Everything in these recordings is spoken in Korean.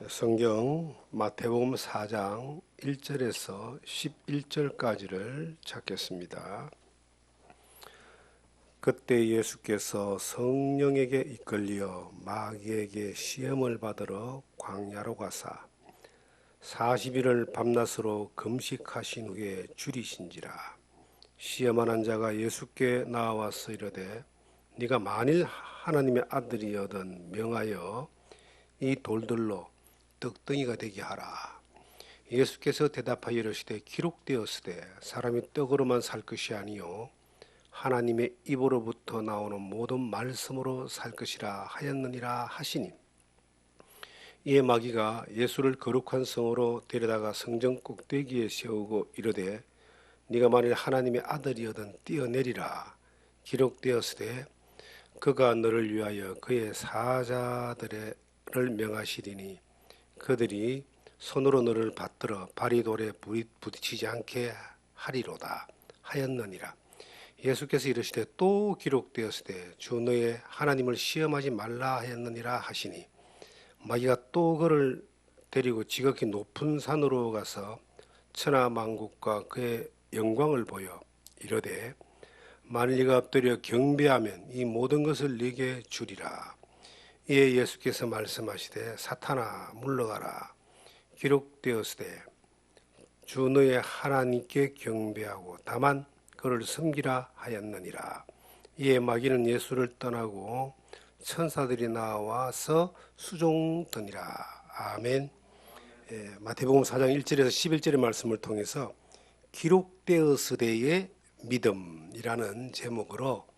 성경 마태복음 4장 1절에서 11절까지를 찾겠습니다. 그때 예수께서 성령에게 이끌려 마귀에게 시험을 받으러 광야로 가사 40일을 밤낮으로 금식하신 후에 줄이신지라. 시험하는 자가 예수께 나와서 이르되 네가 만일 하나님의 아들이여든 명하여 이 돌들로 떡덩이가 되게 하라. 예수께서 대답하여 이르시되 기록되었으되 사람이 떡으로만 살 것이 아니요 하나님의 입으로부터 나오는 모든 말씀으로 살 것이라 하였느니라 하시니, 이에 마귀가 예수를 거룩한 성으로 데려다가 성전 꼭대기에 세우고 이르되 네가 만일 하나님의 아들이여든 뛰어내리라. 기록되었으되 그가 너를 위하여 그의 사자들을 명하시리니 그들이 손으로 너를 받들어 발이 돌에 부딪히지 않게 하리로다 하였느니라. 예수께서 이르시되 또 기록되었으되 주 너의 하나님을 시험하지 말라 하였느니라 하시니, 마귀가 또 그를 데리고 지극히 높은 산으로 가서 천하 만국과 그의 영광을 보여 이르되 만일 네가 엎드려 경배하면 이 모든 것을 네게 주리라. 이에 예수께서 말씀하시되 사탄아 물러가라. 기록되었으되 주 너의 하나님께 경배하고 다만 그를 섬기라 하였느니라. 이에 마귀는 예수를 떠나고 천사들이 나와서 수종드니라. 아멘. 마태복음 4장 1절에서 11절의 말씀을 통해서 기록되었으되의 믿음이라는 제목으로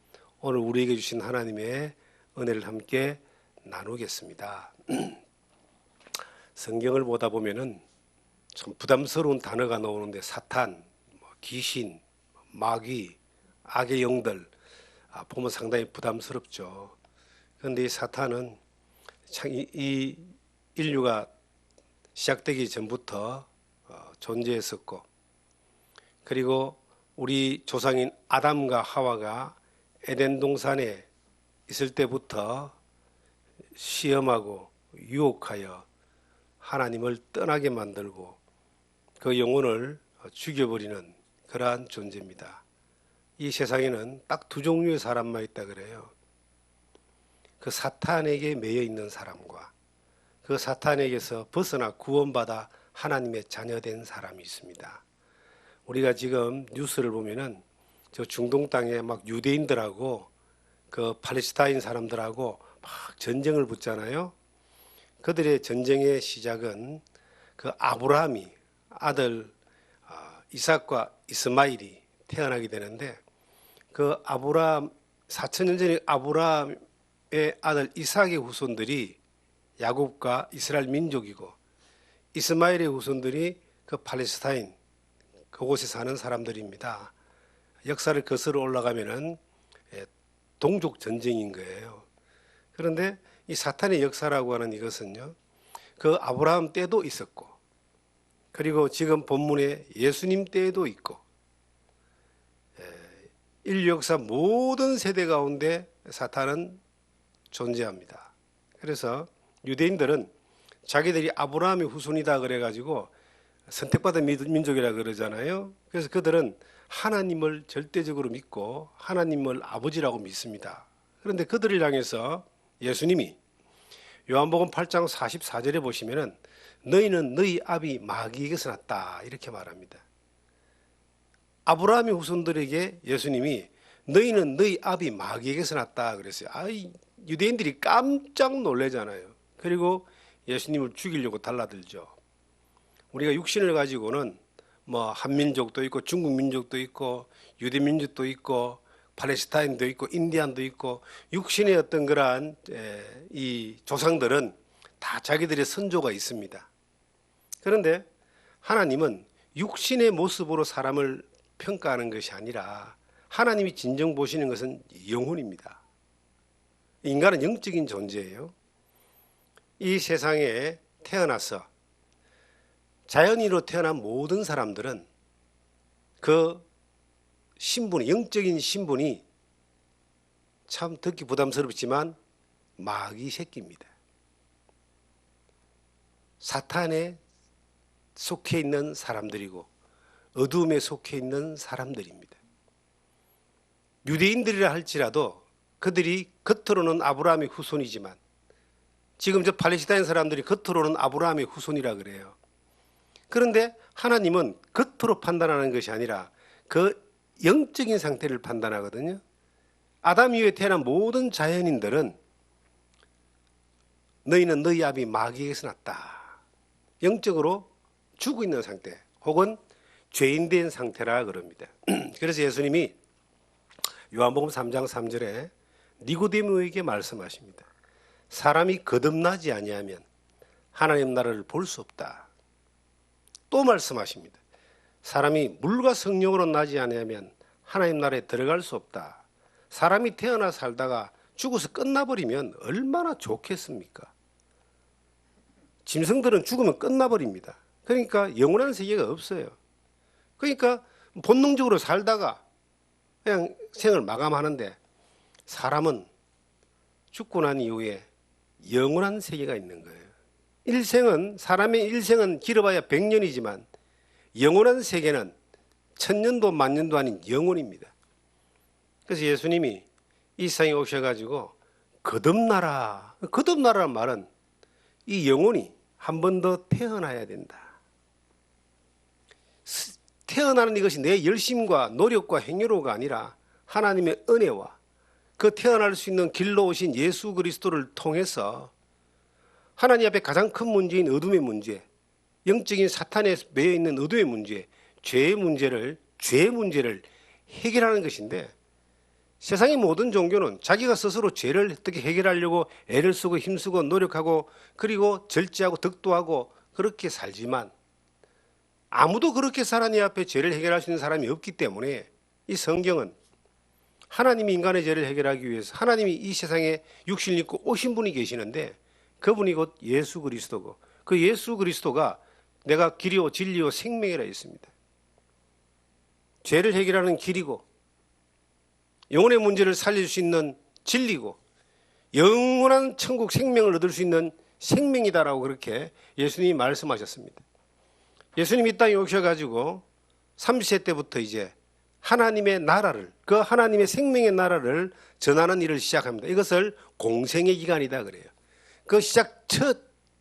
오늘 우리에게 주신 하나님의 은혜를 함께 나누겠습니다. 성경을 보다 보면은 참 부담스러운 단어가 나오는데 사탄, 귀신, 마귀, 악의 영들 보면 상당히 부담스럽죠. 그런데 이 사탄은 참 이 인류가 시작되기 전부터 존재했었고, 그리고 우리 조상인 아담과 하와가 에덴 동산에 있을 때부터 시험하고 유혹하여 하나님을 떠나게 만들고 그 영혼을 죽여버리는 그러한 존재입니다. 이 세상에는 딱 두 종류의 사람만 있다 그래요. 그 사탄에게 매여 있는 사람과 그 사탄에게서 벗어나 구원받아 하나님의 자녀된 사람이 있습니다. 우리가 지금 뉴스를 보면은 저 중동 땅에 막 유대인들하고 그 팔레스타인 사람들하고 막 전쟁을 붙잖아요. 그들의 전쟁의 시작은 그 아브라함이 아들 이삭과 이스마일이 태어나게 되는데, 그 아브라함 4천년 전에 아브라함의 아들 이삭의 후손들이 야곱과 이스라엘 민족이고, 이스마일의 후손들이 그 팔레스타인 그곳에 사는 사람들입니다. 역사를 거슬러 올라가면은 동족 전쟁인 거예요. 그런데 이 사탄의 역사라고 하는 이것은요, 그 아브라함 때도 있었고, 그리고 지금 본문에 예수님 때에도 있고, 인류 역사 모든 세대 가운데 사탄은 존재합니다. 그래서 유대인들은 자기들이 아브라함의 후손이다 그래가지고 선택받은 민족이라 그러잖아요. 그래서 그들은 하나님을 절대적으로 믿고 하나님을 아버지라고 믿습니다. 그런데 그들을 향해서 예수님이 요한복음 8장 44절에 보시면은 너희는 너희 아비 마귀에게서 났다 이렇게 말합니다. 아브라함의 후손들에게 예수님이 너희는 너희 아비 마귀에게서 났다 그랬어요. 유대인들이 깜짝 놀라잖아요. 그리고 예수님을 죽이려고 달라들죠. 우리가 육신을 가지고는 뭐 한민족도 있고 중국 민족도 있고 유대 민족도 있고 팔레스타인도 있고 인디안도 있고, 육신의 어떤 그러한 이 조상들은 다 자기들의 선조가 있습니다. 그런데 하나님은 육신의 모습으로 사람을 평가하는 것이 아니라 하나님이 진정 보시는 것은 영혼입니다. 인간은 영적인 존재예요. 이 세상에 태어나서 자연인으로 태어난 모든 사람들은 그 신분이, 영적인 신분이 참 듣기 부담스럽지만 마귀 새끼입니다. 사탄에 속해 있는 사람들이고 어두움에 속해 있는 사람들입니다. 유대인들이라 할지라도 그들이 겉으로는 아브라함의 후손이지만 지금 저 팔레스타인 사람들이 겉으로는 아브라함의 후손이라 그래요. 그런데 하나님은 겉으로 판단하는 것이 아니라 그 영적인 상태를 판단하거든요. 아담 이후에 태어난 모든 자연인들은 너희는 너희 아비 마귀에게서 났다. 영적으로 죽어 있는 상태 혹은 죄인된 상태라 그럽니다. 그래서 예수님이 요한복음 3장 3절에 니고데모에게 말씀하십니다. 사람이 거듭나지 아니하면 하나님 나라를 볼 수 없다. 또 말씀하십니다. 사람이 물과 성령으로 나지 아니하면 하나님 나라에 들어갈 수 없다. 사람이 태어나 살다가 죽어서 끝나버리면 얼마나 좋겠습니까? 짐승들은 죽으면 끝나버립니다. 그러니까 영원한 세계가 없어요. 그러니까 본능적으로 살다가 그냥 생을 마감하는데 사람은 죽고 난 이후에 영원한 세계가 있는 거예요. 사람의 일생은 길어봐야 100년이지만 영원한 세계는 1000년도 만년도 아닌 영원입니다. 그래서 예수님이 이 세상에 오셔가지고 거듭나라는 말은 이 영혼이 한 번 더 태어나야 된다. 태어나는 이것이 내 열심과 노력과 행위로가 아니라 하나님의 은혜와 그 태어날 수 있는 길로 오신 예수 그리스도를 통해서 하나님 앞에 가장 큰 문제인 어둠의 문제, 영적인 사탄에 매여 있는 어둠의 문제, 죄의 문제를 해결하는 것인데 세상의 모든 종교는 자기가 스스로 죄를 어떻게 해결하려고 애를 쓰고 힘쓰고 노력하고 그리고 절제하고 덕도하고 그렇게 살지만 아무도 그렇게 하나님 앞에 죄를 해결할 수 있는 사람이 없기 때문에 이 성경은 하나님이 인간의 죄를 해결하기 위해서 하나님이 이 세상에 육신을 입고 오신 분이 계시는데 그분이 곧 예수 그리스도고 그 예수 그리스도가 내가 길이요 진리요 생명이라 했습니다. 죄를 해결하는 길이고 영혼의 문제를 살릴 수 있는 진리고 영원한 천국 생명을 얻을 수 있는 생명이다라고 그렇게 예수님이 말씀하셨습니다. 예수님이 이 땅에 오셔가지고 30세 때부터 이제 하나님의 나라를 그 하나님의 생명의 나라를 전하는 일을 시작합니다. 이것을 공생의 기간이다 그래요. 그 시작 첫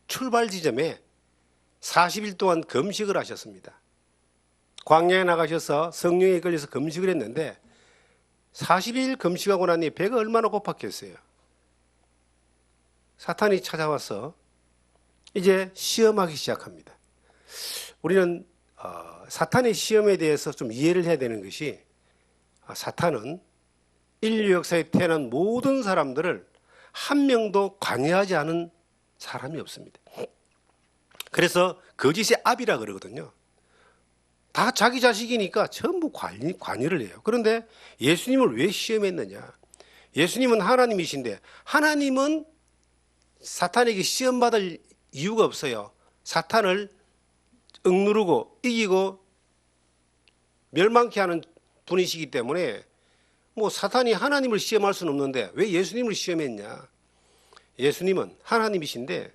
출발 지점에 40일 동안 금식을 하셨습니다. 광야에 나가셔서 성령에 걸려서 금식을 했는데 40일 금식하고 나니 배가 얼마나 고팠겠어요. 사탄이 찾아와서 이제 시험하기 시작합니다. 우리는 사탄의 시험에 대해서 좀 이해를 해야 되는 것이 사탄은 인류 역사에 태어난 모든 사람들을 한 명도 관여하지 않은 사람이 없습니다. 그래서 거짓의 압이라 그러거든요. 다 자기 자식이니까 전부 관여를 해요. 그런데 예수님을 왜 시험했느냐? 예수님은 하나님이신데 하나님은 사탄에게 시험받을 이유가 없어요. 사탄을 억누르고 이기고 멸망케 하는 분이시기 때문에 뭐 사탄이 하나님을 시험할 수는 없는데 왜 예수님을 시험했냐? 예수님은 하나님이신데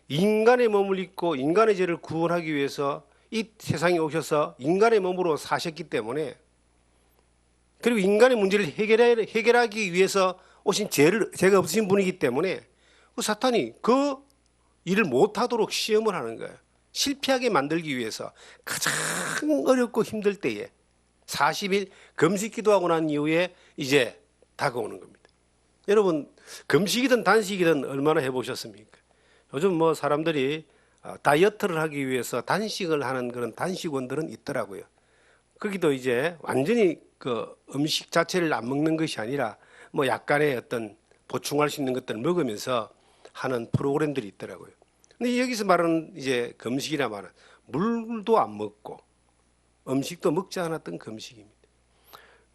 인간의 몸을 입고 인간의 죄를 구원하기 위해서 이 세상에 오셔서 인간의 몸으로 사셨기 때문에 그리고 인간의 문제를 해결하기 위해서 오신 죄가 없으신 분이기 때문에 사탄이 그 일을 못하도록 시험을 하는 거예요. 실패하게 만들기 위해서 가장 어렵고 힘들 때에 40일 금식 기도하고 난 이후에 이제 다가오는 겁니다. 여러분 금식이든 단식이든 얼마나 해보셨습니까? 요즘 뭐 사람들이 다이어트를 하기 위해서 단식을 하는 그런 단식원들은 있더라고요. 거기도 이제 완전히 그 음식 자체를 안 먹는 것이 아니라 뭐 약간의 어떤 보충할 수 있는 것들을 먹으면서 하는 프로그램들이 있더라고요. 근데 여기서 말하는 이제 금식이라 말은 물도 안 먹고 음식도 먹지 않았던 금식입니다.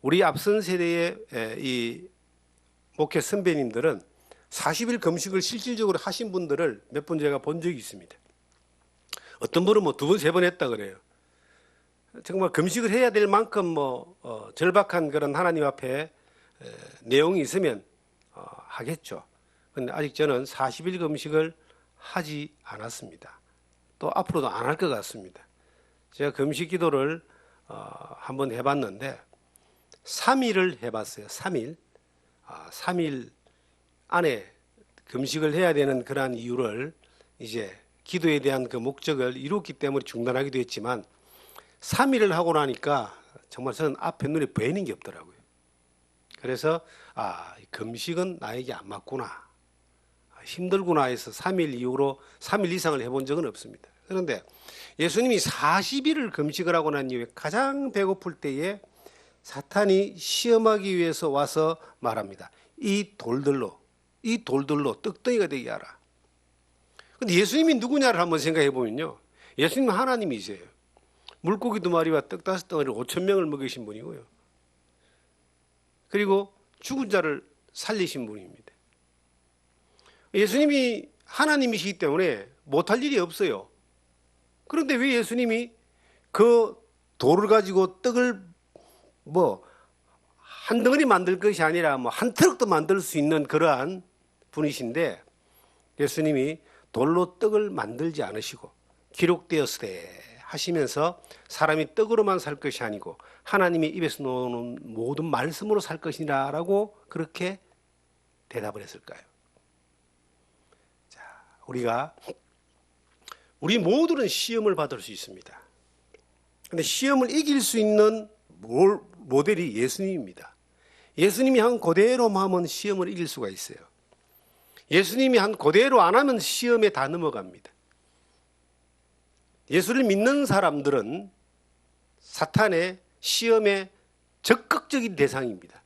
우리 앞선 세대의 이 목회 선배님들은 40일 금식을 실질적으로 하신 분들을 몇 분 제가 본 적이 있습니다. 어떤 분은 뭐 2번, 3번 했다 그래요. 정말 금식을 해야 될 만큼 뭐 절박한 그런 하나님 앞에 내용이 있으면 하겠죠. 그런데 아직 저는 40일 금식을 하지 않았습니다. 또 앞으로도 안 할 것 같습니다. 제가 금식 기도를 한번 해봤는데 3일을 해봤어요. 3일. 3일 안에 금식을 해야 되는 그러한 이유를 이제 기도에 대한 그 목적을 이뤘기 때문에 중단하기도 했지만 3일을 하고 나니까 정말 저는 앞에 눈에 보이는 게 없더라고요. 그래서 금식은 나에게 안 맞구나, 힘들구나 해서 3일 이후로 3일 이상을 해본 적은 없습니다. 그런데 예수님이 40일을 금식을 하고 난 이후에 가장 배고플 때에 사탄이 시험하기 위해서 와서 말합니다. 이 돌들로 떡덩이가 되게 하라. 근데 예수님이 누구냐를 한번 생각해 보면요, 예수님은 하나님이세요. 물고기 2마리와 떡 5덩어리를 5,000명을 먹이신 분이고요, 그리고 죽은 자를 살리신 분입니다. 예수님이 하나님이시기 때문에 못할 일이 없어요. 그런데 왜 예수님이 그 돌을 가지고 떡을 한 덩어리 만들 것이 아니라 한 트럭도 만들 수 있는 그러한 분이신데, 예수님이 돌로 떡을 만들지 않으시고 기록되었으되 하시면서 사람이 떡으로만 살 것이 아니고 하나님의 입에서 나오는 모든 말씀으로 살 것이라 라고 그렇게 대답을 했을까요? 자, 우리 모두는 시험을 받을 수 있습니다. 그런데 시험을 이길 수 있는 모델이 예수님입니다. 예수님이 한 그대로만 하면 시험을 이길 수가 있어요. 예수님이 한 그대로 안 하면 시험에 다 넘어갑니다. 예수를 믿는 사람들은 사탄의 시험의 적극적인 대상입니다.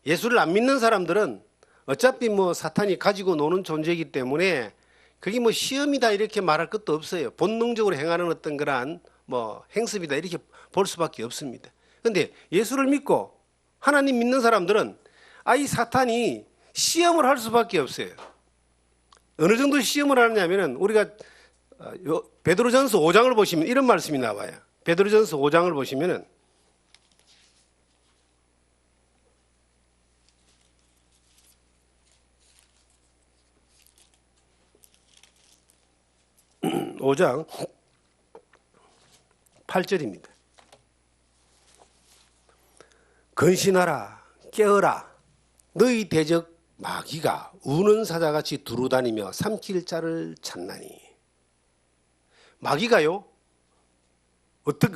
예수를 안 믿는 사람들은 어차피 사탄이 가지고 노는 존재이기 때문에 그게 시험이다 이렇게 말할 것도 없어요. 본능적으로 행하는 어떤 그러한 행습이다 이렇게 볼 수밖에 없습니다. 그런데 예수를 믿고 하나님 믿는 사람들은 이 사탄이 시험을 할 수밖에 없어요. 어느 정도 시험을 하느냐면은 우리가 베드로전서 5장을 보시면 이런 말씀이 나와요. 베드로전서 5장을 보시면은 5장 8절입니다. 근신하라, 깨어라. 너희 대적 마귀가 우는 사자같이 두루다니며 삼킬 자를 찾나니. 마귀가요,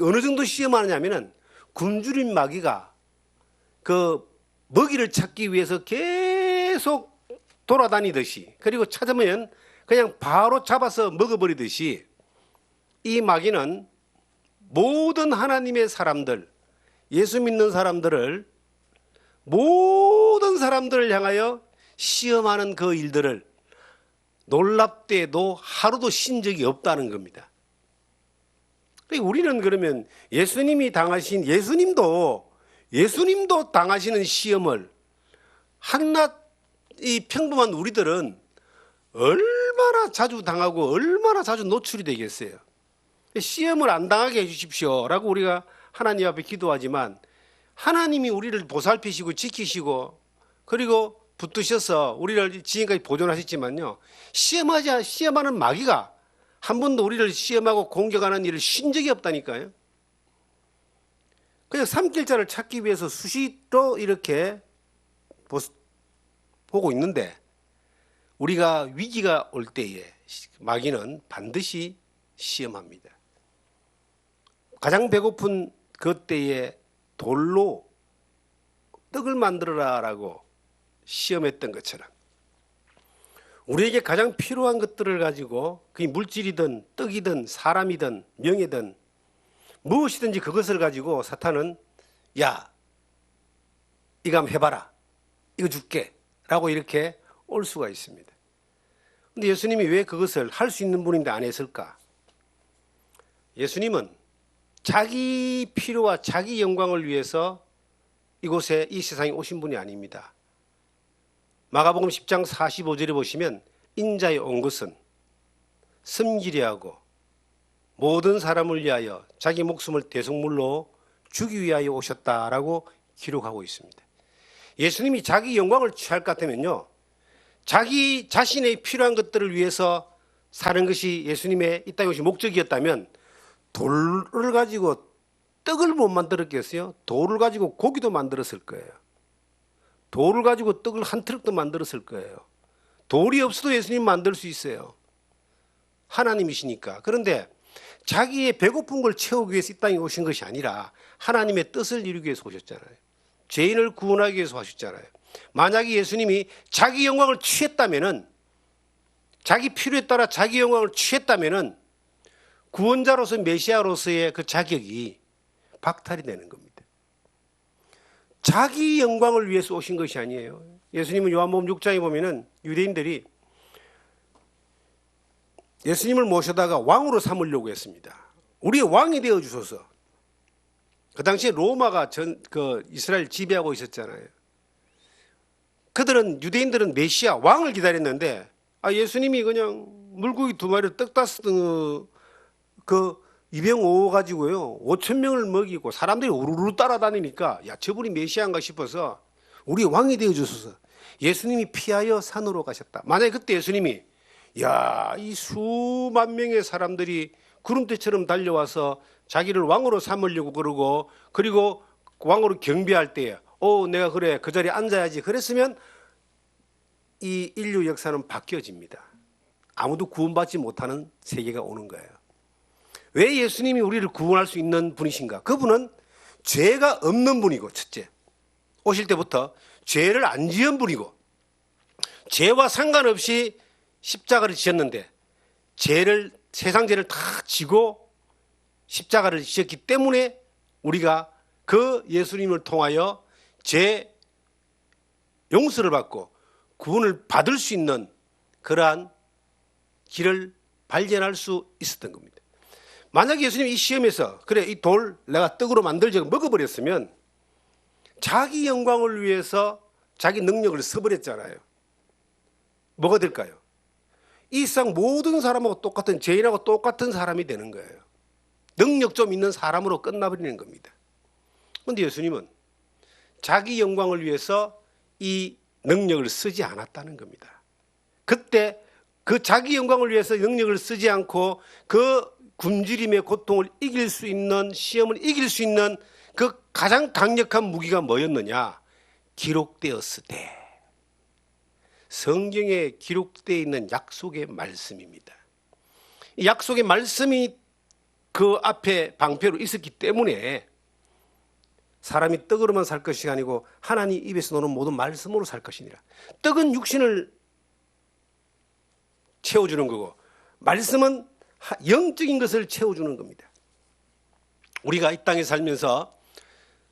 어느 정도 시험하느냐면은 굶주린 마귀가 그 먹이를 찾기 위해서 계속 돌아다니듯이, 그리고 찾으면 그냥 바로 잡아서 먹어버리듯이, 이 마귀는 모든 하나님의 사람들, 예수 믿는 사람들을, 모든 사람들을 향하여 시험하는 그 일들을 놀랍게도 하루도 쉰 적이 없다는 겁니다. 우리는 그러면 예수님이 당하신, 예수님도 당하시는 시험을 한낱 이 평범한 우리들은 얼마나 자주 당하고 얼마나 자주 노출이 되겠어요. 시험을 안 당하게 해주십시오 라고 우리가 하나님 앞에 기도하지만, 하나님이 우리를 보살피시고 지키시고 그리고 붙드셔서 우리를 지금까지 보존하셨지만요, 시험하는 마귀가 한 번도 우리를 시험하고 공격하는 일을 쉰 적이 없다니까요. 그냥 삼킬 자를 찾기 위해서 수시로 이렇게 보고 있는데, 우리가 위기가 올 때에 마귀는 반드시 시험합니다. 가장 배고픈 그때에 돌로 떡을 만들어라라고 시험했던 것처럼, 우리에게 가장 필요한 것들을 가지고, 그게 물질이든 떡이든 사람이든 명예든 무엇이든지 그것을 가지고 사탄은 야, 이거 한번 해봐라, 이거 줄게 라고 이렇게 올 수가 있습니다. 그런데 예수님이 왜 그것을 할 수 있는 분인데 안 했을까? 예수님은 자기 필요와 자기 영광을 위해서 이곳에, 이 세상에 오신 분이 아닙니다. 마가복음 10장 45절에 보시면 인자에 온 것은 섬기려 하고 모든 사람을 위하여 자기 목숨을 대속물로 주기 위하여 오셨다라고 기록하고 있습니다. 예수님이 자기 영광을 취할 것 같으면요, 자기 자신의 필요한 것들을 위해서 사는 것이 예수님의 이 땅에 오신 목적이었다면 돌을 가지고 떡을 못 만들었겠어요? 돌을 가지고 고기도 만들었을 거예요. 돌을 가지고 떡을 한 트럭도 만들었을 거예요. 돌이 없어도 예수님 만들 수 있어요. 하나님이시니까. 그런데 자기의 배고픈 걸 채우기 위해서 이 땅에 오신 것이 아니라 하나님의 뜻을 이루기 위해서 오셨잖아요. 죄인을 구원하기 위해서 하셨잖아요. 만약에 예수님이 자기 영광을 취했다면은, 자기 필요에 따라 자기 영광을 취했다면은 구원자로서 메시아로서의 그 자격이 박탈이 되는 겁니다. 자기 영광을 위해서 오신 것이 아니에요. 예수님은 요한복음 6장에 보면은 유대인들이 예수님을 모셔다가 왕으로 삼으려고 했습니다. 우리의 왕이 되어 주소서. 그 당시에 로마가 이스라엘 지배하고 있었잖아요. 그들은, 유대인들은 메시아 왕을 기다렸는데, 예수님이 그냥 물고기 2마리 떡 5등 그 이병5 가지고요 5,000명을 먹이고 사람들이 우르르 따라다니니까, 야, 저분이 메시아인가 싶어서 우리 왕이 되어 주소서. 예수님이 피하여 산으로 가셨다. 만약에 그때 예수님이, 야, 이 수만 명의 사람들이 구름대처럼 달려와서 자기를 왕으로 삼으려고 그러고, 그리고 왕으로 경배할 때에 내가 그래 그 자리에 앉아야지 그랬으면 이 인류 역사는 바뀌어집니다. 아무도 구원받지 못하는 세계가 오는 거예요. 왜 예수님이 우리를 구원할 수 있는 분이신가? 그분은 죄가 없는 분이고, 첫째, 오실 때부터 죄를 안 지은 분이고, 죄와 상관없이 십자가를 지셨는데, 세상 죄를 다 지고 십자가를 지셨기 때문에 우리가 그 예수님을 통하여 죄 용서를 받고 구원을 받을 수 있는 그러한 길을 발견할 수 있었던 겁니다. 만약에 예수님이 이 시험에서, 그래, 이 돌 내가 떡으로 만들자 먹어버렸으면 자기 영광을 위해서 자기 능력을 써버렸잖아요. 뭐가 될까요? 이 세상 모든 사람하고 똑같은, 죄인하고 똑같은 사람이 되는 거예요. 능력 좀 있는 사람으로 끝나버리는 겁니다. 그런데 예수님은 자기 영광을 위해서 이 능력을 쓰지 않았다는 겁니다. 그때 그 자기 영광을 위해서 능력을 쓰지 않고 그 굶주림의 고통을 이길 수 있는, 시험을 이길 수 있는 그 가장 강력한 무기가 뭐였느냐? 기록되었으되. 성경에 기록되어 있는 약속의 말씀입니다. 이 약속의 말씀이 그 앞에 방패로 있었기 때문에 사람이 떡으로만 살 것이 아니고 하나님 입에서 나오는 모든 말씀으로 살 것이니라. 떡은 육신을 채워주는 거고, 말씀은 영적인 것을 채워주는 겁니다. 우리가 이 땅에 살면서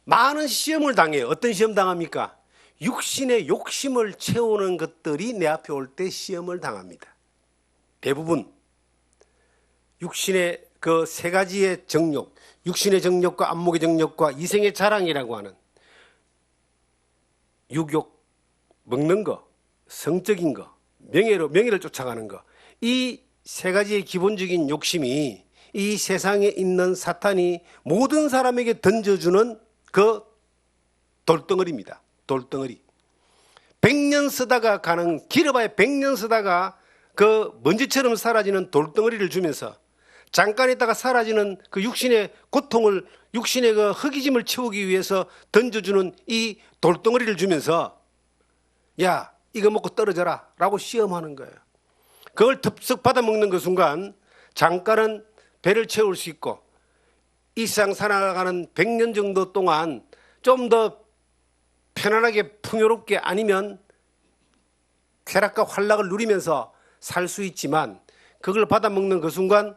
많은 시험을 당해요. 어떤 시험 당합니까? 육신의 욕심을 채우는 것들이 내 앞에 올 때 시험을 당합니다. 대부분 육신의 그 3가지의 정욕, 육신의 정욕과 안목의 정욕과 이생의 자랑이라고 하는 육욕, 먹는 거, 성적인 거, 명예를 쫓아가는 거, 이 3가지의 기본적인 욕심이 이 세상에 있는 사탄이 모든 사람에게 던져주는 그 돌덩어리입니다. 돌덩어리. 100년 쓰다가 가는, 길어봐야 100년 쓰다가 그 먼지처럼 사라지는 돌덩어리를 주면서 잠깐 있다가 사라지는 그 육신의 고통을, 육신의 그 허기짐을 채우기 위해서 던져주는 이 돌덩어리를 주면서, 야, 이거 먹고 떨어져라 라고 시험하는 거예요. 그걸 덥석 받아먹는 그 순간 잠깐은 배를 채울 수 있고, 이 세상 살아가는 100년 정도 동안 좀 더 편안하게 풍요롭게, 아니면 쾌락과 환락을 누리면서 살 수 있지만, 그걸 받아먹는 그 순간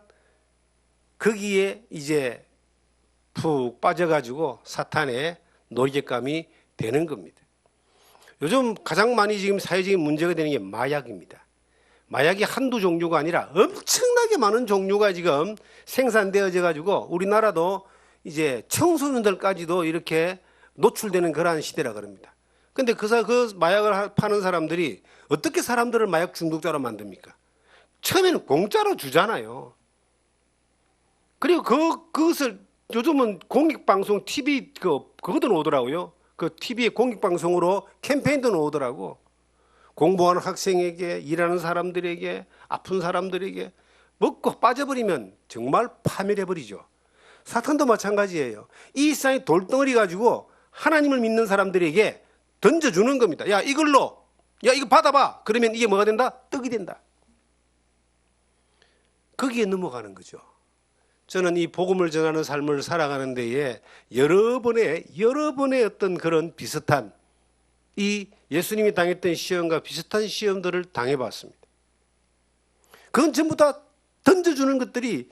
거기에 이제 푹 빠져가지고 사탄의 놀잇감이 되는 겁니다. 요즘 가장 많이 지금 사회적인 문제가 되는 게 마약입니다. 마약이 한두 종류가 아니라 엄청나게 많은 종류가 지금 생산되어져 가지고 우리나라도 이제 청소년들까지도 이렇게 노출되는 그러한 시대라 그럽니다. 근데 그 마약을 파는 사람들이 어떻게 사람들을 마약 중독자로 만듭니까? 처음에는 공짜로 주잖아요. 그리고 그것을 요즘은 공익방송 TV 그것도 나오더라고요. 그 TV에 공익방송으로 캠페인도 나오더라고. 공부하는 학생에게, 일하는 사람들에게, 아픈 사람들에게 먹고 빠져버리면 정말 파멸해버리죠. 사탄도 마찬가지예요. 이 세상의 돌덩어리 가지고 하나님을 믿는 사람들에게 던져주는 겁니다. 야, 이걸로, 야, 이거 받아봐. 그러면 이게 뭐가 된다? 떡이 된다. 거기에 넘어가는 거죠. 저는 이 복음을 전하는 삶을 살아가는 데에 여러 번의 어떤 그런 비슷한 이 예수님이 당했던 시험과 비슷한 시험들을 당해봤습니다. 그건 전부 다 던져주는 것들이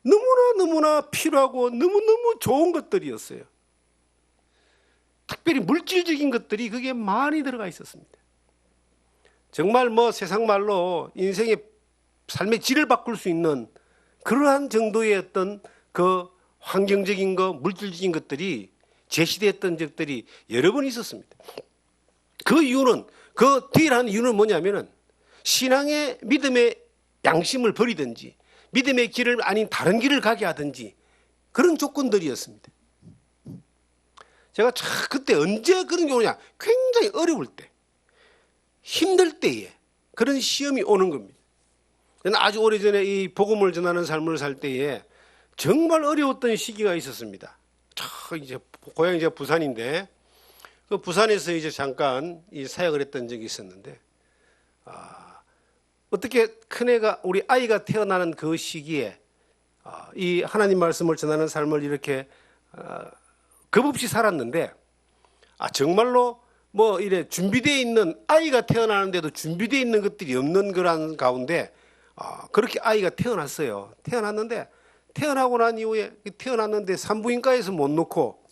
너무나 필요하고 너무너무 좋은 것들이었어요. 특별히 물질적인 것들이 그게 많이 들어가 있었습니다. 정말 뭐 세상 말로 인생의 삶의 질을 바꿀 수 있는 그러한 정도의 어떤 그 환경적인 것, 물질적인 것들이 제시됐던 적들이 여러 번 있었습니다. 그 이유는, 그 뒤라는 이유는 뭐냐면은 신앙의 믿음의 양심을 버리든지 믿음의 길을 아닌 다른 길을 가게 하든지 그런 조건들이었습니다. 제가 그때 언제 그런 경우냐, 굉장히 어려울 때, 힘들 때에 그런 시험이 오는 겁니다. 저는 아주 오래전에 이 복음을 전하는 삶을 살 때에 정말 어려웠던 시기가 있었습니다. 이제 고향이 제가 부산인데 그 부산에서 이제 잠깐 이 사역을 했던 적이 있었는데, 어떻게 큰애가, 우리 아이가 태어나는 그 시기에 이 하나님 말씀을 전하는 삶을 이렇게 겁없이 살았는데, 정말로 뭐 이래 준비되어 있는, 아이가 태어나는데도 준비되어 있는 것들이 없는 그런 가운데 그렇게 아이가 태어났어요. 태어났는데, 태어나고 난 이후에 태어났는데 산부인과에서 못 놓고,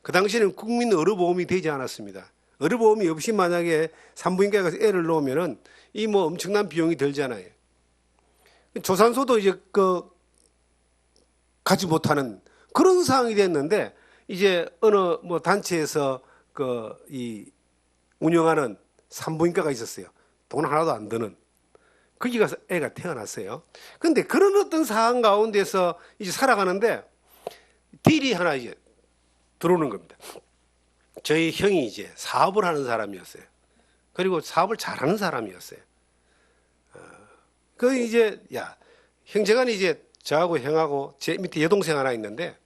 그 당시에는 국민 의료보험이 되지 않았습니다. 의료보험이 없이 만약에 산부인과에 가서 애를 놓으면은 이 뭐 엄청난 비용이 들잖아요. 조산소도 이제 가지 못하는 그런 상황이 됐는데, 이제 어느 뭐 단체에서 이 운영하는 산부인과가 있었어요. 돈 하나도 안 드는. 거기 가서 애가 태어났어요. 그런데 그런 어떤 상황 가운데서 이제 살아가는데 딜이 하나 이제 들어오는 겁니다. 저희 형이 이제 사업을 하는 사람이었어요. 그리고 사업을 잘하는 사람이었어요. 그 이제 형제간에 이제 저하고 형하고 제 밑에 여동생 하나 있는데,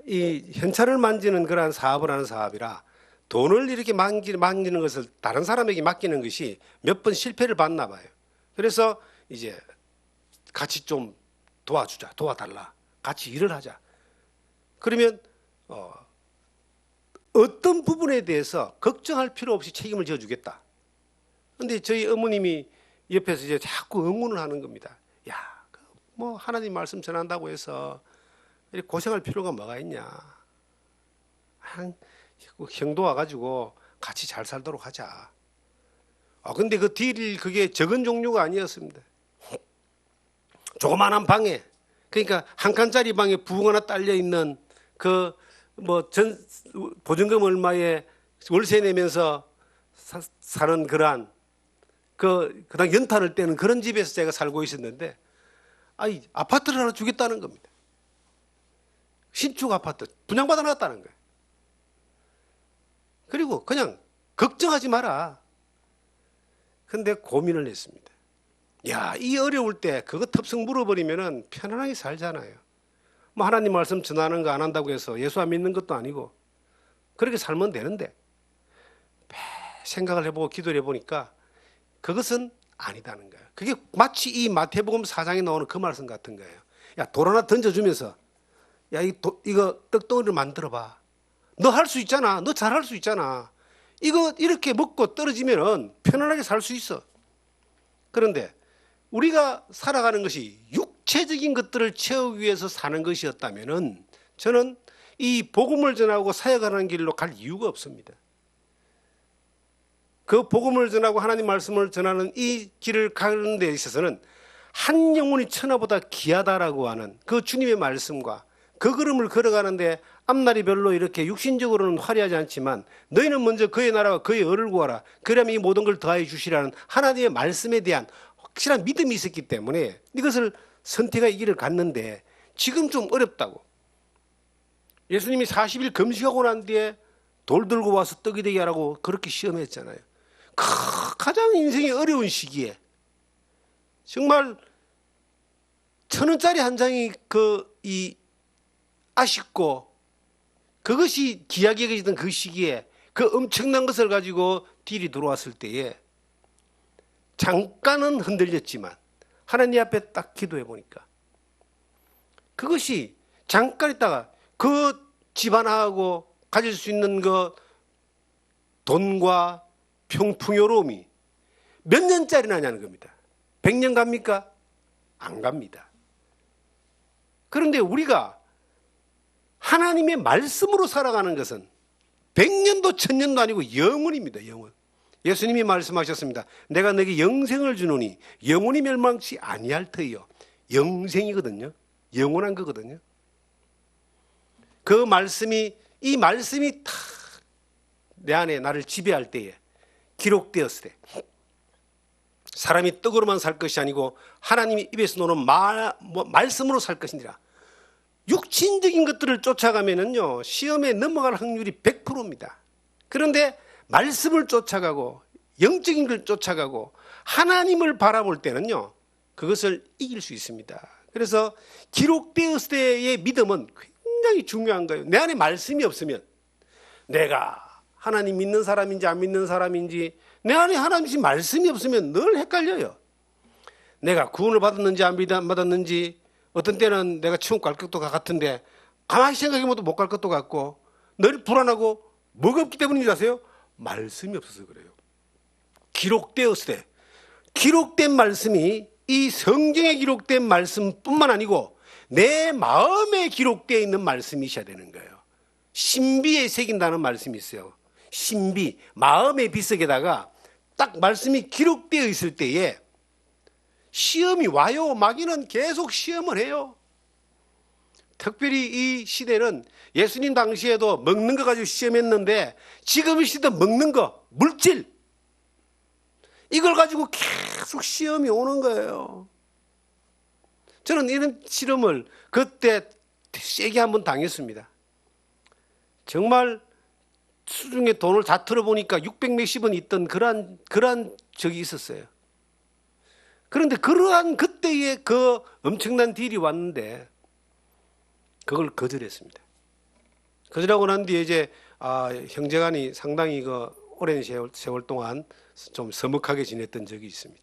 이 현찰을 만지는 그러한 사업을 하는 사업이라 돈을 이렇게 만지는 것을 다른 사람에게 맡기는 것이 몇 번 실패를 봤나 봐요. 그래서 이제 같이 좀 도와주자, 도와달라, 같이 일을 하자. 그러면 어떤 부분에 대해서 걱정할 필요 없이 책임을 져주겠다. 그런데 저희 어머님이 옆에서 이제 자꾸 응원을 하는 겁니다. 야, 뭐 하나님 말씀 전한다고 해서 이렇게 고생할 필요가 뭐가 있냐. 형도 와가지고 같이 잘 살도록 하자. 근데 그 딜이 그게 적은 종류가 아니었습니다. 조그마한 방에, 그러니까 한 칸짜리 방에 부엌 하나 딸려 있는 그 뭐 보증금 얼마에 월세 내면서 사는 그러한 그다음 연탄을 떼는 그런 집에서 제가 살고 있었는데, 아파트를 하나 주겠다는 겁니다. 신축 아파트 분양받아 놨다는 거예요. 그리고 그냥 걱정하지 마라. 근데 고민을 했습니다. 이 어려울 때 그거 텁석 물어버리면은 편안하게 살잖아요. 뭐 하나님 말씀 전하는 거 안 한다고 해서 예수 안 믿는 것도 아니고 그렇게 살면 되는데, 생각을 해보고 기도를 해보니까 그것은 아니다는 거예요. 그게 마치 이 마태복음 4장에 나오는 그 말씀 같은 거예요. 돌 하나 던져주면서 이거 떡덩이를 만들어봐. 너 할 수 있잖아. 너 잘 할 수 있잖아. 이거 이렇게 먹고 떨어지면은 편안하게 살 수 있어. 그런데 우리가 살아가는 것이 육체적인 것들을 채우기 위해서 사는 것이었다면은 저는 이 복음을 전하고 사역하는 길로 갈 이유가 없습니다. 그 복음을 전하고 하나님 말씀을 전하는 이 길을 가는 데 있어서는 한 영혼이 천하보다 귀하다라고 하는 그 주님의 말씀과 그 걸음을 걸어가는데 앞날이 별로 이렇게 육신적으로는 화려하지 않지만 너희는 먼저 그의 나라와 그의 의를 구하라. 그러면 이 모든 걸 더하여 주시라는 하나님의 말씀에 대한 확실한 믿음이 있었기 때문에 이것을 선택의 길을 갔는데, 지금 좀 어렵다고. 예수님이 40일 금식하고 난 뒤에 돌 들고 와서 떡이 되게 하라고 그렇게 시험했잖아요. 가장 인생이 어려운 시기에 정말 1,000원짜리 한 장이 아쉽고 그것이 귀하게 여겨지던 그 시기에 그 엄청난 것을 가지고 딜이 들어왔을 때에 잠깐은 흔들렸지만 하나님 앞에 딱 기도해 보니까 그것이 잠깐 있다가 그 집안하고 가질 수 있는 그 돈과 풍요로움이 몇 년짜리나 하냐는 겁니다. 100년 갑니까? 안 갑니다. 그런데 우리가 하나님의 말씀으로 살아가는 것은 100년도 1000년도 아니고 영원입니다. 영원. 예수님이 말씀하셨습니다. 내가 너에게 영생을 주노니 영원히 멸망치 아니할 터이요. 영생이거든요. 영원한 거거든요. 그 말씀이 이 말씀이 다 내 안에 나를 지배할 때에 기록되었을 때 사람이 떡으로만 살 것이 아니고 하나님이 입에서 나오는 말씀으로 살 것이니라. 육신적인 것들을 쫓아가면은요 시험에 넘어갈 확률이 100%입니다. 그런데 말씀을 쫓아가고 영적인 걸 쫓아가고 하나님을 바라볼 때는요 그것을 이길 수 있습니다. 그래서 기록되었을 때의 믿음은 굉장히 중요한 거예요. 내 안에 말씀이 없으면 내가 하나님 믿는 사람인지 안 믿는 사람인지 내 안에 하나님이 말씀이 없으면 늘 헷갈려요. 내가 구원을 받았는지 안 받았는지 어떤 때는 내가 천국 갈 것도 같은데 가만히 생각해보면 못 갈 것도 같고 늘 불안하고 뭐가 없기 때문인지 아세요? 말씀이 없어서 그래요. 기록되었을 때 기록된 말씀이 이 성경에 기록된 말씀뿐만 아니고 내 마음에 기록되어 있는 말씀이셔야 되는 거예요. 신비에 새긴다는 말씀이 있어요. 신비, 마음의 비석에다가 딱 말씀이 기록되어 있을 때에 시험이 와요. 마귀는 계속 시험을 해요. 특별히 이 시대는 예수님 당시에도 먹는 거 가지고 시험했는데 지금 이 시대 먹는 거, 물질 이걸 가지고 계속 시험이 오는 거예요. 저는 이런 실험을 그때 세게 한번 당했습니다. 정말 수중에 돈을 다 털어보니까 600 몇십 원 있던 그러한 적이 있었어요. 그런데 그러한 그때의 그 엄청난 딜이 왔는데 그걸 거절했습니다. 거절하고 난 뒤에 이제 형제간이 상당히 오랜 세월 동안 좀 서먹하게 지냈던 적이 있습니다.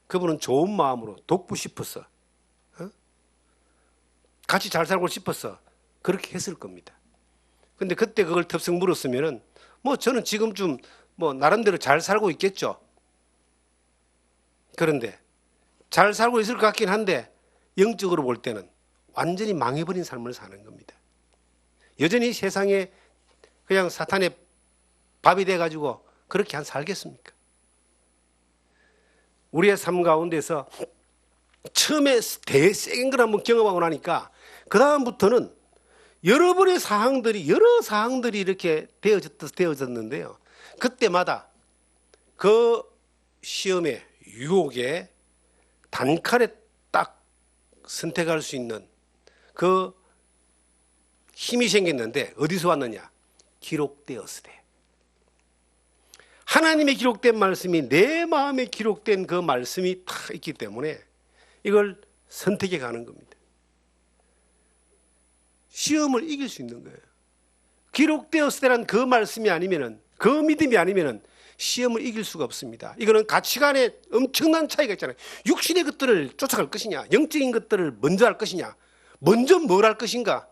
그분은 좋은 마음으로 돕고 싶어서 같이 잘 살고 싶어서 그렇게 했을 겁니다. 근데 그때 그걸 덥석 물었으면은 저는 지금쯤 나름대로 잘 살고 있겠죠. 그런데 잘 살고 있을 것 같긴 한데 영적으로 볼 때는 완전히 망해버린 삶을 사는 겁니다. 여전히 세상에 그냥 사탄의 밥이 돼가지고 그렇게 살겠습니까? 우리의 삶 가운데서 처음에 대세인 걸 한번 경험하고 나니까 그 다음부터는 여러 사항들이 이렇게 되어졌는데요. 그때마다 그 시험의 유혹에 단칼에 딱 선택할 수 있는 그 힘이 생겼는데 어디서 왔느냐? 기록되었을 때. 하나님의 기록된 말씀이 내 마음에 기록된 그 말씀이 다 있기 때문에 이걸 선택해 가는 겁니다. 시험을 이길 수 있는 거예요. 기록되었을 때란 그 말씀이 아니면은 그 믿음이 아니면은 시험을 이길 수가 없습니다. 이거는 가치관에 엄청난 차이가 있잖아요. 육신의 것들을 쫓아갈 것이냐, 영적인 것들을 먼저 할 것이냐, 먼저 뭘 할 것인가.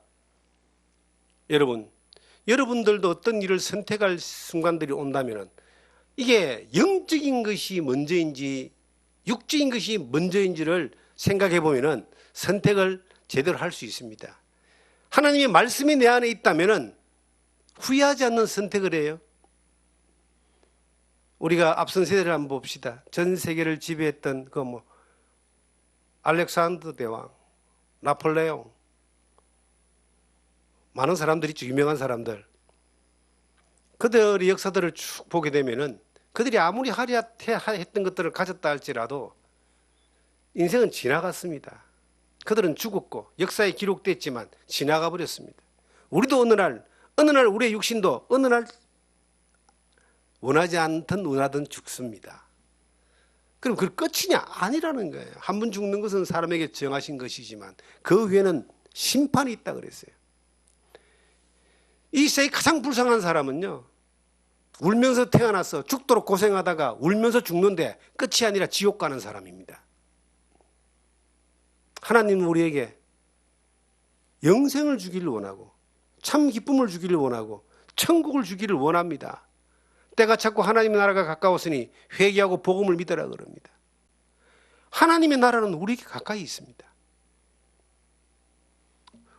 여러분들도 어떤 일을 선택할 순간들이 온다면은 이게 영적인 것이 먼저인지 육적인 것이 먼저인지를 생각해 보면은 선택을 제대로 할 수 있습니다. 하나님의 말씀이 내 안에 있다면은 후회하지 않는 선택을 해요. 우리가 앞선 세대를 한번 봅시다. 전 세계를 지배했던 알렉산더 대왕, 나폴레옹, 많은 사람들이 있죠. 유명한 사람들. 그들의 역사들을 쭉 보게 되면은 그들이 아무리 화려했던 것들을 가졌다 할지라도 인생은 지나갔습니다. 그들은 죽었고 역사에 기록됐지만 지나가 버렸습니다. 우리도 어느 날 우리의 육신도 어느 날 원하지 않든 원하든 죽습니다. 그럼 그 끝이냐? 아니라는 거예요. 한 번 죽는 것은 사람에게 정하신 것이지만 그 후에는 심판이 있다 그랬어요. 이 세상에 가장 불쌍한 사람은요, 울면서 태어나서 죽도록 고생하다가 울면서 죽는데 끝이 아니라 지옥 가는 사람입니다. 하나님은 우리에게 영생을 주기를 원하고 참 기쁨을 주기를 원하고 천국을 주기를 원합니다. 때가 찼고 하나님의 나라가 가까웠으니 회개하고 복음을 믿으라 그럽니다. 하나님의 나라는 우리에게 가까이 있습니다.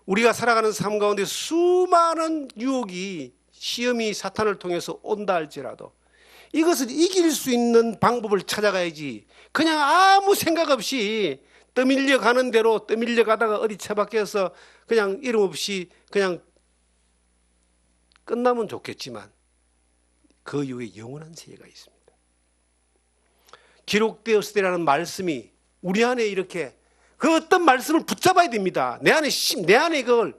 우리가 살아가는 삶 가운데 수많은 유혹이, 시험이 사탄을 통해서 온다 할지라도 이것을 이길 수 있는 방법을 찾아가야지, 그냥 아무 생각 없이 떠밀려 가는 대로 떠밀려 가다가 어디 처박혀서 그냥 이름 없이 그냥 끝나면 좋겠지만 그 이후에 영원한 세계가 있습니다. 기록되었을 때라는 말씀이 우리 안에 이렇게, 그 어떤 말씀을 붙잡아야 됩니다. 내 안에 그걸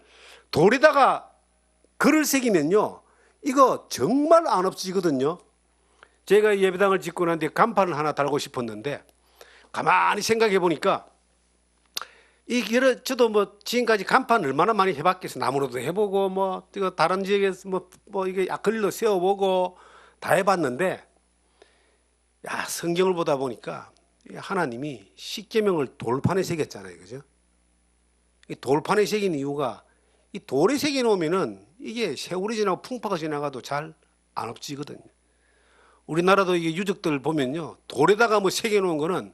돌에다가 글을 새기면요, 이거 정말 안 없어지거든요. 제가 예배당을 짓고 난 뒤에 간판을 하나 달고 싶었는데 가만히 생각해 보니까 저도 뭐 지금까지 간판 얼마나 많이 해봤겠어요. 나무로도 해보고 뭐 다른 지역에서 뭐 이게 아크릴로 세워보고 다 해봤는데, 야, 성경을 보다 보니까 하나님이 십계명을 돌판에 새겼잖아요, 그죠? 이 돌판에 새긴 이유가, 이 돌에 새겨 놓으면은 이게 세월이 지나고 풍파가 지나가도 잘 안 없어지거든요. 우리나라도 이게 유적들 보면요, 돌에다가 뭐 새겨 놓은 거는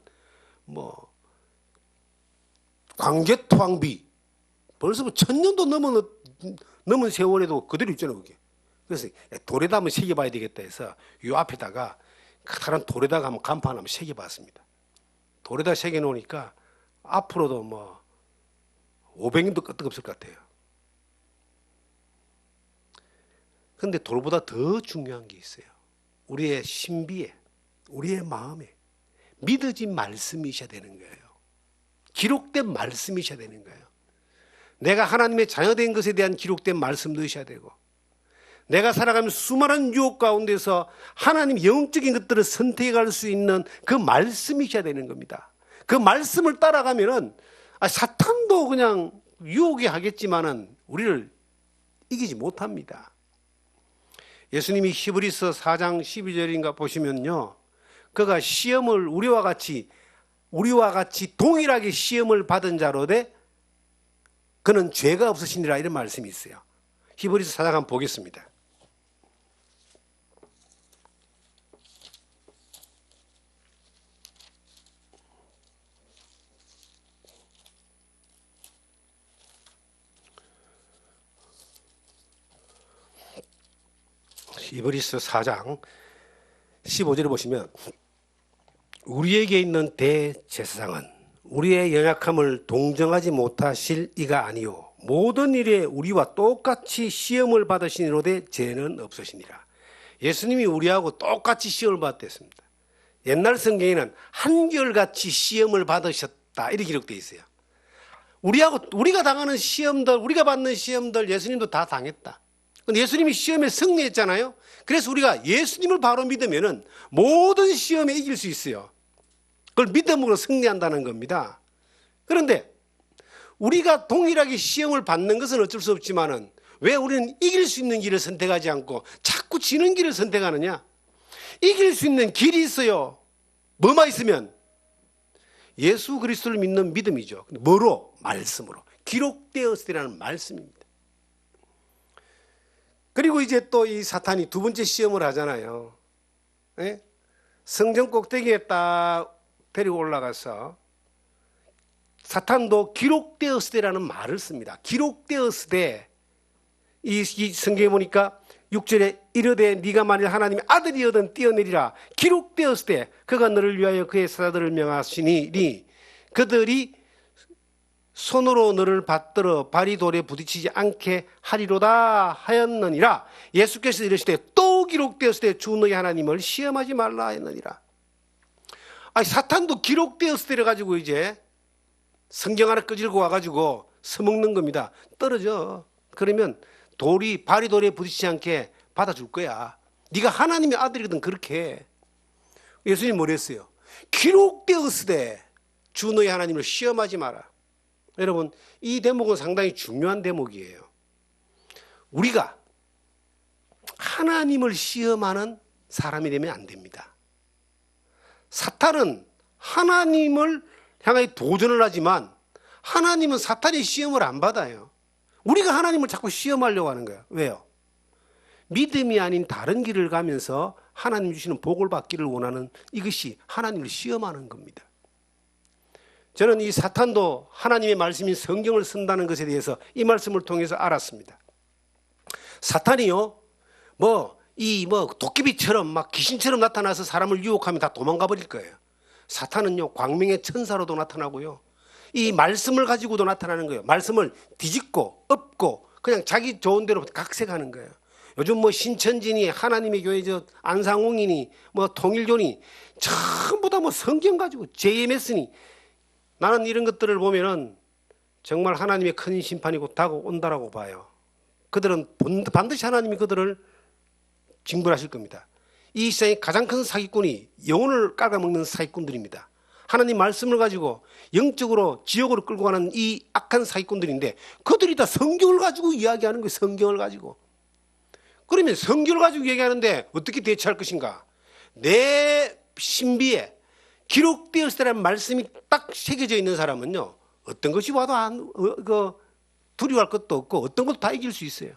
뭐 광개토왕비 벌써 뭐 1000년도 넘은 세월에도 그대로 있잖아요, 그게. 그래서 돌에다 한번 새겨봐야 되겠다 해서 이 앞에다가 커다란 돌에다가 한번 간판 한번 새겨봤습니다. 돌에다 새겨놓으니까 앞으로도 뭐 500년도 끄떡없을 것 같아요. 그런데 돌보다 더 중요한 게 있어요. 우리의 신비에, 우리의 마음에 믿어진 말씀이셔야 되는 거예요. 기록된 말씀이셔야 되는 거예요. 내가 하나님의 자녀된 것에 대한 기록된 말씀도 있어야 되고, 내가 살아가면서 수많은 유혹 가운데서 하나님 영적인 것들을 선택할 수 있는 그 말씀이셔야 되는 겁니다. 그 말씀을 따라가면은 사탄도 그냥 유혹이 하겠지만은 우리를 이기지 못합니다. 예수님이 히브리서 4장 12절인가 보시면요, 그가 시험을 우리와 같이 동일하게 시험을 받은 자로되 그는 죄가 없으시니라, 이런 말씀이 있어요. 히브리서 4장 한번 보겠습니다. 히브리서 4장 15절에 보시면, 우리에게 있는 대제사장은 우리의 연약함을 동정하지 못하실 이가 아니요 모든 일에 우리와 똑같이 시험을 받으시니로되 죄는 없으시니라. 예수님이 우리하고 똑같이 시험을 받았습니다. 옛날 성경에는 한결같이 시험을 받으셨다 이렇게 기록되어 있어요. 우리가 당하는 시험들, 우리가 받는 시험들 예수님도 다 당했다. 근데 예수님이 시험에 승리했잖아요. 그래서 우리가 예수님을 바로 믿으면은 모든 시험에 이길 수 있어요. 그걸 믿음으로 승리한다는 겁니다. 그런데 우리가 동일하게 시험을 받는 것은 어쩔 수 없지만은 왜 우리는 이길 수 있는 길을 선택하지 않고 자꾸 지는 길을 선택하느냐? 이길 수 있는 길이 있어요. 뭐만 있으면? 예수 그리스도를 믿는 믿음이죠. 뭐로? 말씀으로. 기록되었으리라는 말씀입니다. 그리고 이제 또 이 사탄이 두 번째 시험을 하잖아요. 네? 성전 꼭대기에 딱 데리고 올라가서 사탄도 기록되었을 때라는 말을 씁니다. 기록되었을 때, 이 성경에 보니까 6절에 이르되 네가 만일 하나님의 아들이거든 뛰어내리라. 기록되었을 때 그가 너를 위하여 그의 사자들을 명하시니 그들이 손으로 너를 받들어 발이 돌에 부딪히지 않게 하리로다 하였느니라. 예수께서 이르시되 또 기록되었을 때 주 너희 하나님을 시험하지 말라 하였느니라. 사탄도 기록되었을 때를 가지고 이제 성경 하나 끄질고 와가지고 서먹는 겁니다. 떨어져. 그러면 발이 돌에 부딪히지 않게 받아줄 거야. 네가 하나님의 아들이거든 그렇게 해. 예수님 뭐랬어요? 기록되었으되 주 너희 하나님을 시험하지 마라. 여러분 이 대목은 상당히 중요한 대목이에요. 우리가 하나님을 시험하는 사람이 되면 안 됩니다. 사탄은 하나님을 향하여 도전을 하지만 하나님은 사탄의 시험을 안 받아요. 우리가 하나님을 자꾸 시험하려고 하는 거예요. 왜요? 믿음이 아닌 다른 길을 가면서 하나님 주시는 복을 받기를 원하는 이것이 하나님을 시험하는 겁니다. 저는 이 사탄도 하나님의 말씀인 성경을 쓴다는 것에 대해서 이 말씀을 통해서 알았습니다. 사탄이요, 도깨비처럼 막 귀신처럼 나타나서 사람을 유혹하면 다 도망가 버릴 거예요. 사탄은요, 광명의 천사로도 나타나고요, 이 말씀을 가지고도 나타나는 거예요. 말씀을 뒤집고 엎고 그냥 자기 좋은 대로 각색하는 거예요. 요즘 신천지니 하나님의 교회 안상홍이니 통일교니 전부 다 성경 가지고 JMS니 나는 이런 것들을 보면은 정말 하나님의 큰 심판이 곧 다가온다라고 봐요. 그들은 반드시 하나님이 그들을 징벌하실 겁니다. 이 세상의 가장 큰 사기꾼이 영혼을 깔아먹는 사기꾼들입니다. 하나님 말씀을 가지고 영적으로 지옥으로 끌고 가는 이 악한 사기꾼들인데 그들이 다 성경을 가지고 이야기하는 거예요. 성경을 가지고. 그러면 성경을 가지고 얘기하는데 어떻게 대처할 것인가? 내 신비에 기록되었을 때라는 말씀이 딱 새겨져 있는 사람은요, 어떤 것이 와도 두려워할 것도 없고 어떤 것도 다 이길 수 있어요.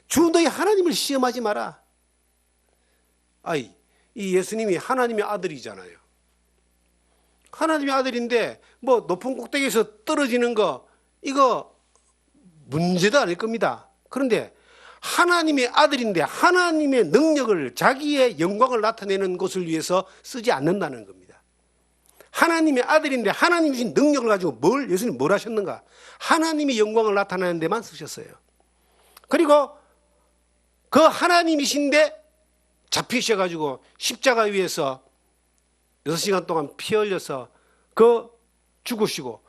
주 너희 하나님을 시험하지 마라. 이 예수님이 하나님의 아들이잖아요. 하나님의 아들인데 높은 꼭대기에서 떨어지는 거 이거 문제도 아닐 겁니다. 그런데 하나님의 아들인데 하나님의 능력을, 자기의 영광을 나타내는 것을 위해서 쓰지 않는다는 겁니다. 하나님의 아들인데 하나님 주신 능력을 가지고 예수님 뭘 하셨는가? 하나님의 영광을 나타내는 데만 쓰셨어요. 그리고 그 하나님이신데 잡히셔가지고 십자가 위에서 6시간 동안 피 흘려서 죽으시고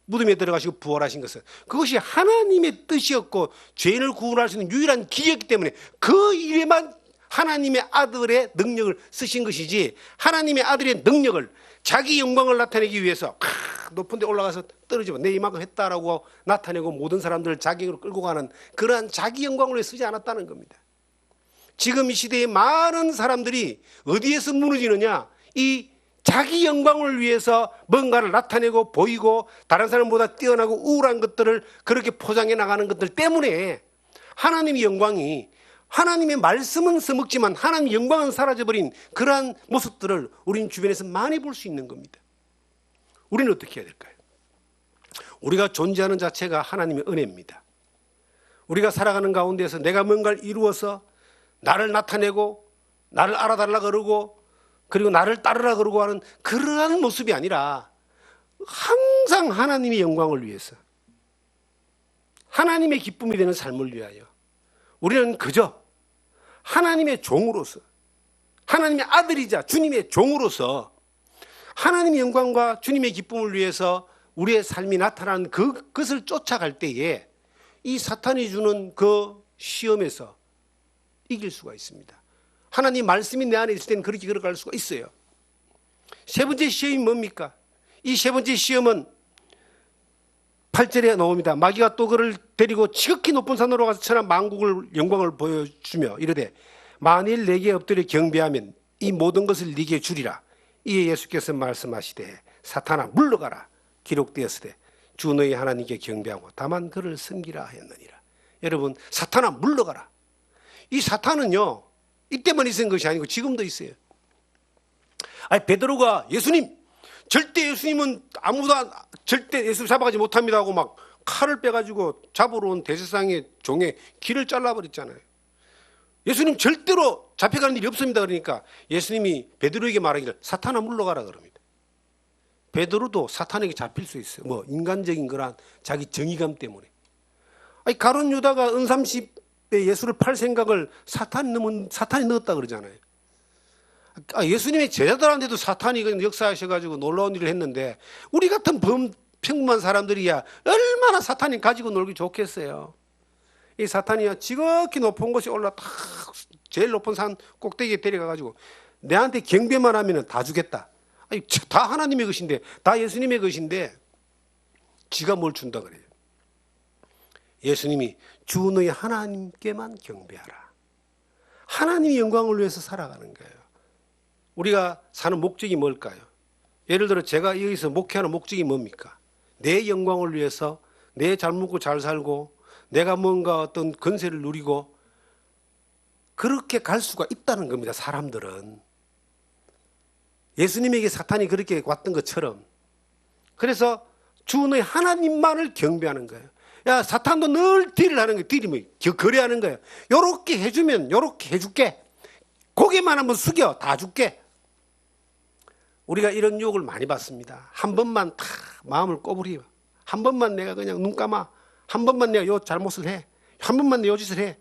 무덤에 들어가시고 부활하신 것은 그것이 하나님의 뜻이었고 죄인을 구원할 수 있는 유일한 길이었기 때문에 그 일에만 하나님의 아들의 능력을 쓰신 것이지, 하나님의 아들의 능력을 자기 영광을 나타내기 위해서 높은 데 올라가서 떨어지고 내 이만큼 했다라고 나타내고 모든 사람들을 자기로 끌고 가는 그러한 자기 영광을 위해 쓰지 않았다는 겁니다. 지금 이 시대에 많은 사람들이 어디에서 무너지느냐? 이 자기 영광을 위해서 뭔가를 나타내고 보이고 다른 사람보다 뛰어나고 우월한 것들을 그렇게 포장해 나가는 것들 때문에 하나님의 영광이, 하나님의 말씀은 써먹지만 하나님의 영광은 사라져버린 그러한 모습들을 우리는 주변에서 많이 볼 수 있는 겁니다. 우리는 어떻게 해야 될까요? 우리가 존재하는 자체가 하나님의 은혜입니다. 우리가 살아가는 가운데서 내가 뭔가를 이루어서 나를 나타내고 나를 알아달라 그러고 그리고 나를 따르라 그러고 하는 그러한 모습이 아니라 항상 하나님의 영광을 위해서, 하나님의 기쁨이 되는 삶을 위하여 우리는 그저 하나님의 종으로서, 하나님의 아들이자 주님의 종으로서 하나님의 영광과 주님의 기쁨을 위해서 우리의 삶이 나타나는 그것을 쫓아갈 때에 이 사탄이 주는 그 시험에서 이길 수가 있습니다. 하나님 말씀이 내 안에 있을 때는 그렇게 걸어갈 수가 있어요. 세 번째 시험이 뭡니까? 이 세 번째 시험은 8절에 나옵니다. 마귀가 또 그를 데리고 지극히 높은 산으로 가서 천하 만국을 영광을 보여주며 이르되 만일 내게 엎드려 경배하면 이 모든 것을 네게 주리라. 이에 예수께서 말씀하시되 사탄아 물러가라. 기록되었으되 주 너희 하나님께 경배하고 다만 그를 섬기라 하였느니라. 여러분, 사탄아 물러가라. 이 사탄은요, 이때만 있은 것이 아니고 지금도 있어요. 베드로가 예수님, 절대 예수님은 절대 예수 잡아가지 못합니다 하고 막 칼을 빼가지고 잡으러 온 대제사장의 종의 귀를 잘라버렸잖아요. 예수님 절대로 잡혀가는 일이 없습니다. 그러니까 예수님이 베드로에게 말하기를 사탄아 물러가라 그럽니다. 베드로도 사탄에게 잡힐 수 있어요. 인간적인 그런 자기 정의감 때문에. 가룟 유다가 은삼십 예수를 팔 생각을 사탄이 넣었다 그러잖아요. 예수님의 제자들한테도 사탄이 역사하셔가지고 놀라운 일을 했는데 우리 같은 평범한 사람들이야 얼마나 사탄이 가지고 놀기 좋겠어요. 이 사탄이야 지극히 높은 곳에 올라 딱 제일 높은 산 꼭대기에 데려가가지고 내한테 경배만 하면 다 주겠다. 아니, 다 하나님의 것인데, 다 예수님의 것인데 지가 뭘 준다 그래요. 예수님이 주 너희 하나님께만 경배하라. 하나님의 영광을 위해서 살아가는 거예요. 우리가 사는 목적이 뭘까요? 예를 들어 제가 여기서 목회하는 목적이 뭡니까? 내 영광을 위해서 내 잘 먹고 잘 살고 내가 뭔가 어떤 권세를 누리고 그렇게 갈 수가 있다는 겁니다. 사람들은. 예수님에게 사탄이 그렇게 왔던 것처럼. 그래서 주 너희 하나님만을 경배하는 거예요. 야, 사탄도 늘 딜을 하는 거예요. 딜이 뭐 거래하는 거예요. 요렇게 해주면 요렇게 해줄게. 고개만 한번 숙여 다 줄게. 우리가 이런 유혹을 많이 받습니다. 한 번만 다 마음을 꼬부려. 한 번만 내가 그냥 눈 감아. 한 번만 내가 요 잘못을 해. 한 번만 내가 요 짓을 해.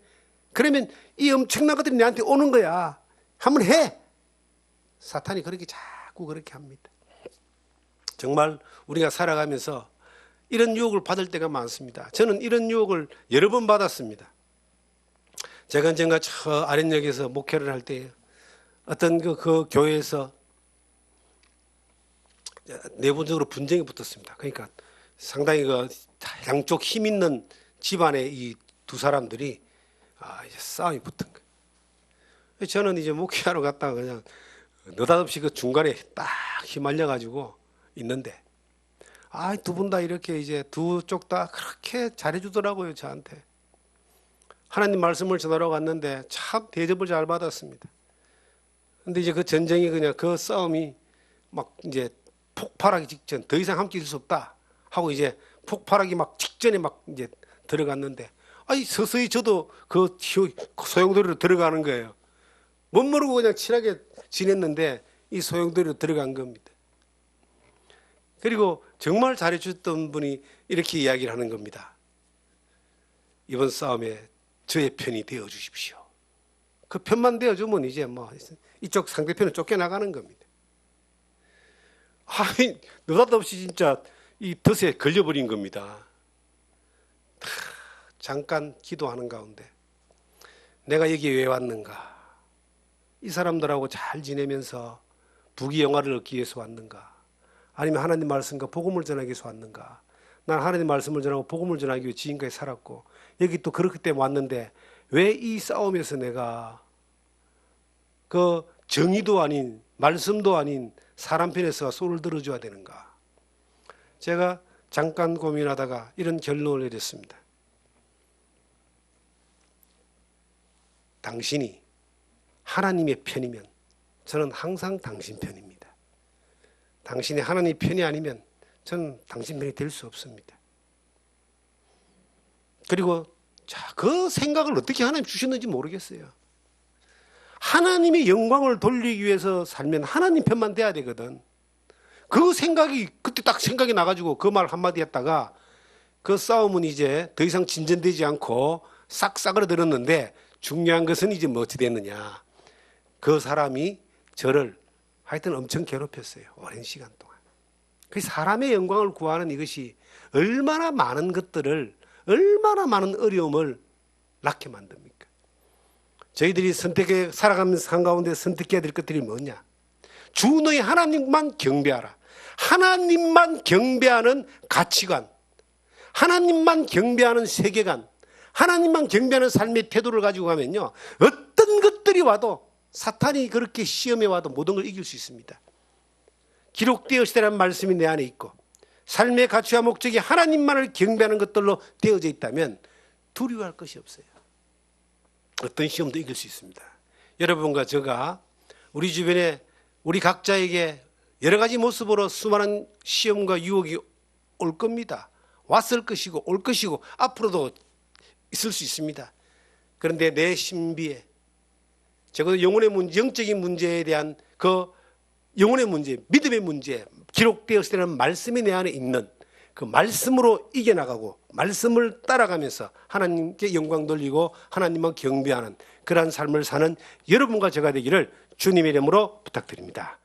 그러면 이 엄청난 것들이 내한테 오는 거야. 한번 해. 사탄이 그렇게 자꾸 그렇게 합니다. 정말 우리가 살아가면서 이런 유혹을 받을 때가 많습니다. 저는 이런 유혹을 여러 번 받았습니다. 제가 언젠가 저 아랫역에서 목회를 할 때 어떤 그 교회에서 내부적으로 분쟁이 붙었습니다. 그러니까 상당히 그 양쪽 힘 있는 집안의 이 두 사람들이 이제 싸움이 붙은 거예요. 저는 이제 목회하러 갔다가 그냥 느닷없이 그 중간에 딱 휘말려 가지고 있는데 두 분 다 이렇게 이제 두 쪽 다 그렇게 잘해주더라고요. 저한테 하나님 말씀을 전하러 갔는데 참 대접을 잘 받았습니다. 근데 이제 그 전쟁이 그냥 그 싸움이 막 이제 폭발하기 직전, 더 이상 함께 있을 수 없다 하고 이제 폭발하기 막 직전에 막 이제 들어갔는데 서서히 저도 그 소용돌이로 들어가는 거예요. 못 모르고 그냥 친하게 지냈는데 이 소용돌이로 들어간 겁니다. 그리고 정말 잘해주셨던 분이 이렇게 이야기를 하는 겁니다. 이번 싸움에 저의 편이 되어 주십시오. 그 편만 되어주면 이제 뭐 이쪽 상대편은 쫓겨나가는 겁니다. 느닷없이 진짜 이 덫에 걸려버린 겁니다. 잠깐 기도하는 가운데 내가 여기에 왜 왔는가? 이 사람들하고 잘 지내면서 부귀영화를 얻기 위해서 왔는가? 아니면 하나님 말씀과 복음을 전하기 위해서 왔는가? 난 하나님 말씀을 전하고 복음을 전하기 위해 지금까지 살았고 여기 또 그렇기 때문에 왔는데 왜 이 싸움에서 내가 그 정의도 아닌 말씀도 아닌 사람 편에서 소를 들어줘야 되는가? 제가 잠깐 고민하다가 이런 결론을 내렸습니다. 당신이 하나님의 편이면 저는 항상 당신 편입니다. 당신이 하나님 편이 아니면 저는 당신 편이 될 수 없습니다. 그리고 그 생각을 어떻게 하나님 주셨는지 모르겠어요. 하나님의 영광을 돌리기 위해서 살면 하나님 편만 돼야 되거든. 그 생각이 그때 딱 생각이 나가지고 그 말 한마디 했다가 그 싸움은 이제 더 이상 진전되지 않고 싹 싸그러들었는데 중요한 것은 이제 뭐 어찌 됐느냐. 그 사람이 저를 하여튼 엄청 괴롭혔어요. 오랜 시간 동안. 그 사람의 영광을 구하는 이것이 얼마나 많은 것들을, 얼마나 많은 어려움을 낳게 만듭니까? 저희들이 선택해 살아가면서 한가운데 선택해야 될 것들이 뭐냐? 주 너희 하나님만 경배하라. 하나님만 경배하는 가치관, 하나님만 경배하는 세계관, 하나님만 경배하는 삶의 태도를 가지고 가면요, 어떤 것들이 와도 사탄이 그렇게 시험에 와도 모든 걸 이길 수 있습니다. 기록되었으라는 말씀이 내 안에 있고 삶의 가치와 목적이 하나님만을 경배하는 것들로 되어져 있다면 두려워할 것이 없어요. 어떤 시험도 이길 수 있습니다. 여러분과 제가 우리 주변에 우리 각자에게 여러 가지 모습으로 수많은 시험과 유혹이 올 겁니다. 왔을 것이고 올 것이고 앞으로도 있을 수 있습니다. 그런데 내 신비에 적어도 영혼의 문제, 영적인 문제에 대한 그 영혼의 문제, 믿음의 문제, 기록되었을 때는 말씀이 내 안에 있는 그 말씀으로 이겨나가고 말씀을 따라가면서 하나님께 영광 돌리고 하나님만 경배하는 그러한 삶을 사는 여러분과 제가 되기를 주님의 이름으로 부탁드립니다.